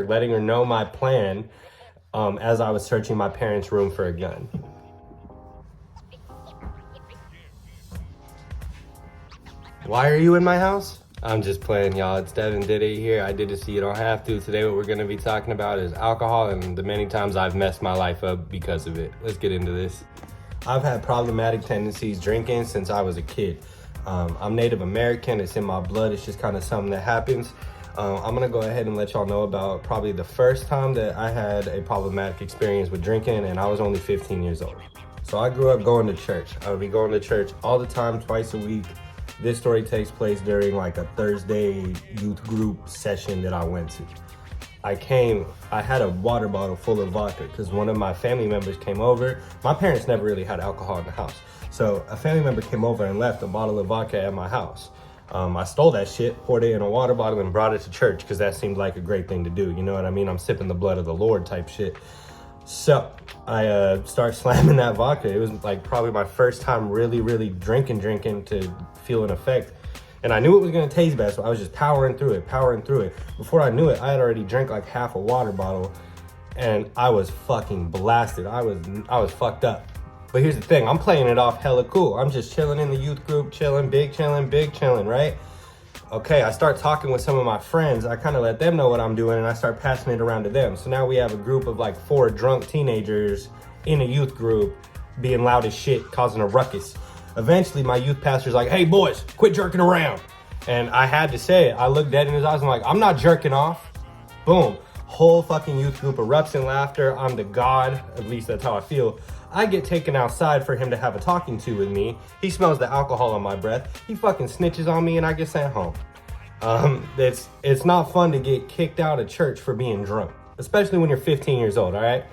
letting her know my plan as I was searching my parents' room for a gun. Why are you in my house? I'm just playing, y'all. It's Devin Did It here. I did it so you don't have to. Today what we're gonna be talking about is alcohol and the many times I've messed my life up because of it. Let's get into this. I've had problematic tendencies drinking since I was a kid. I'm Native American, it's in my blood, it's just kind of something that happens. I'm gonna go ahead and let y'all know about probably the first time that I had a problematic experience with drinking, and I was only 15 years old. So I grew up going to church. I would be going to church all the time, twice a week. This story takes place during like a Thursday youth group session that I went to. I had a water bottle full of vodka because one of my family members came over. My parents never really had alcohol in the house. So a family member came over and left a bottle of vodka at my house. I stole that shit, poured it in a water bottle and brought it to church because that seemed like a great thing to do. You know what I mean? I'm sipping the blood of the Lord type shit. So I start slamming that vodka. It was like probably my first time really drinking to feel an effect. And I knew it was gonna taste bad, so I was just powering through it. Before I knew it, I had already drank like half a water bottle and I was fucking blasted. I was fucked up. But here's the thing, I'm playing it off hella cool. I'm just chilling in the youth group, big chilling, right? Okay, I start talking with some of my friends. I kind of let them know what I'm doing and I start passing it around to them. So now we have a group of like 4 drunk teenagers in a youth group being loud as shit, causing a ruckus. Eventually my youth pastor's like, hey boys, quit jerking around. And I had to say it. I looked dead in his eyes and I'm like, I'm not jerking off. Boom, whole fucking youth group erupts in laughter. I'm the god, at least that's how I feel. I get taken outside for him to have a talking to with me. He smells the alcohol on my breath. He fucking snitches on me and I get sent home. It's not fun to get kicked out of church for being drunk, especially when you're 15 years old, all right?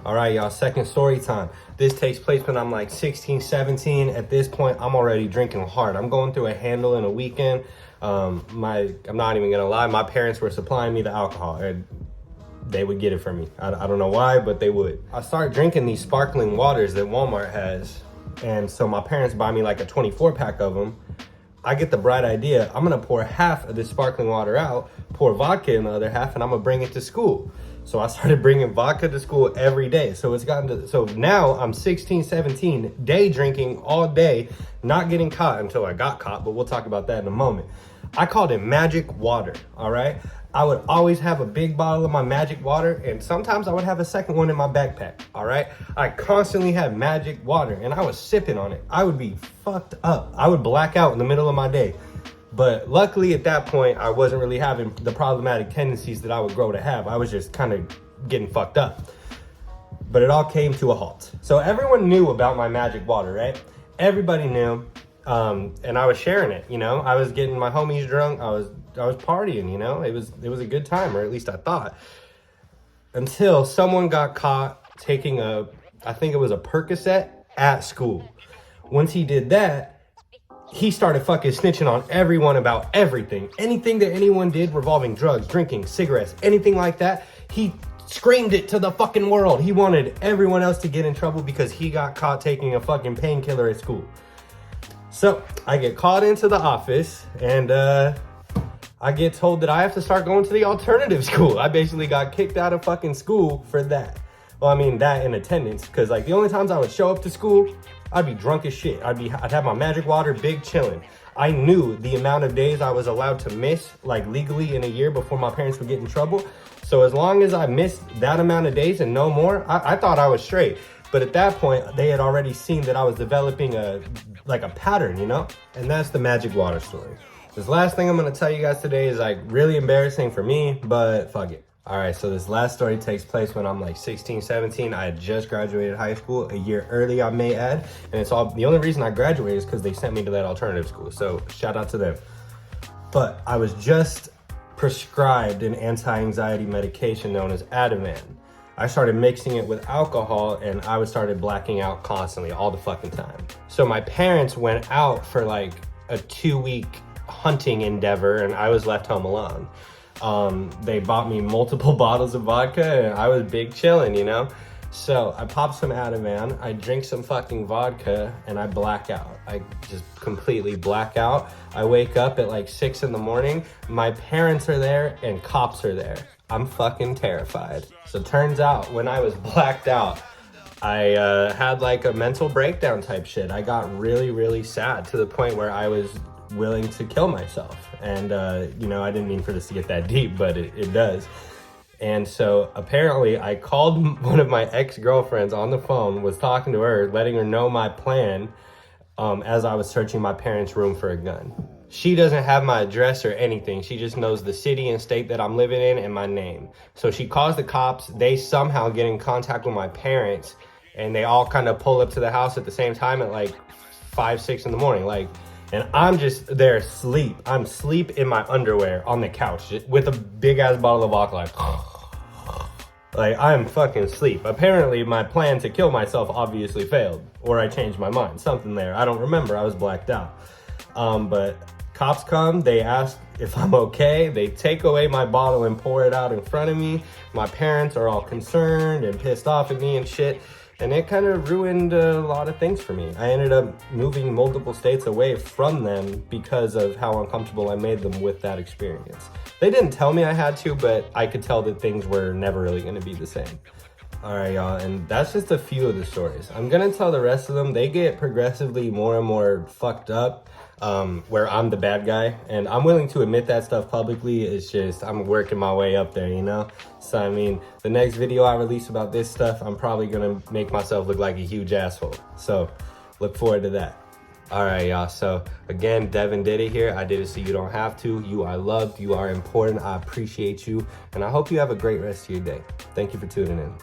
All right, y'all, second story time. This takes place when I'm like 16, 17. At this point, I'm already drinking hard. I'm going through a handle in a weekend. I'm not even gonna lie, my parents were supplying me the alcohol. They would get it for me. I don't know why, but they would. I start drinking these sparkling waters that Walmart has. And so my parents buy me like a 24 pack of them. I get the bright idea, I'm gonna pour half of this sparkling water out, pour vodka in the other half, and I'm gonna bring it to school. So I started bringing vodka to school every day. So now I'm 16, 17, day drinking all day, not getting caught until I got caught, but we'll talk about that in a moment. I called it magic water, all right? I would always have a big bottle of my magic water, and sometimes I would have a second one in my backpack, all right? I constantly had magic water, and I was sipping on it. I would be fucked up. I would black out in the middle of my day. But luckily at that point, I wasn't really having the problematic tendencies that I would grow to have. I was just kind of getting fucked up. But it all came to a halt. So everyone knew about my magic water, right? Everybody knew. And I was sharing it, you know? I was getting my homies drunk. I was partying, you know? It was a good time, or at least I thought. Until someone got caught taking I think it was a Percocet at school. Once he did that, he started fucking snitching on everyone about everything. Anything that anyone did revolving drugs, drinking, cigarettes, anything like that, he screamed it to the fucking world. He wanted everyone else to get in trouble because he got caught taking a fucking painkiller at school. So I get called into the office and I get told that I have to start going to the alternative school. I basically got kicked out of fucking school for that. Well, I mean, that in attendance, because like the only times I would show up to school, I'd be drunk as shit. I'd have my magic water, big chilling. I knew the amount of days I was allowed to miss, like legally in a year before my parents would get in trouble. So as long as I missed that amount of days and no more, I thought I was straight. But at that point, they had already seen that I was developing a pattern, you know? And that's the magic water story. This last thing I'm gonna tell you guys today is like really embarrassing for me, but fuck it. All right, so this last story takes place when I'm like 16, 17. I had just graduated high school, a year early, I may add. And the only reason I graduated is because they sent me to that alternative school. So shout out to them. But I was just prescribed an anti-anxiety medication known as Ativan. I started mixing it with alcohol and I started blacking out constantly all the fucking time. So my parents went out for like a 2-week hunting endeavor and I was left home alone. They bought me multiple bottles of vodka and I was big chilling, you know? So I pop some Ativan, I drink some fucking vodka, and I black out. I just completely black out. I wake up at like 6 in the morning. My parents are there and cops are there. I'm fucking terrified. So turns out when I was blacked out, I had like a mental breakdown type shit. I got really, really sad to the point where I was willing to kill myself. And, you know, I didn't mean for this to get that deep, but it does. And so apparently I called one of my ex-girlfriends on the phone, was talking to her, letting her know my plan as I was searching my parents' room for a gun. She doesn't have my address or anything. She just knows the city and state that I'm living in and my name. So she calls the cops. They somehow get in contact with my parents, and they all kind of pull up to the house at the same time at like 5, 6 in the morning. Like, and I'm just there asleep. I'm asleep in my underwear on the couch with a big ass bottle of vodka. Like, I'm fucking asleep. Apparently my plan to kill myself obviously failed, or I changed my mind. Something there. I don't remember. I was blacked out. But cops come, they ask if I'm okay. They take away my bottle and pour it out in front of me. My parents are all concerned and pissed off at me and shit. And it kind of ruined a lot of things for me. I ended up moving multiple states away from them because of how uncomfortable I made them with that experience. They didn't tell me I had to, but I could tell that things were never really gonna be the same. All right, y'all, and that's just a few of the stories. I'm gonna tell the rest of them. They get progressively more and more fucked up, where I'm the bad guy, and I'm willing to admit that stuff publicly. It's just, I'm working my way up there, you know? So, I mean, the next video I release about this stuff, I'm probably gonna make myself look like a huge asshole. So, look forward to that. All right, y'all, so again, Devin did it here. I did it so you don't have to. You are loved, you are important, I appreciate you, and I hope you have a great rest of your day. Thank you for tuning in.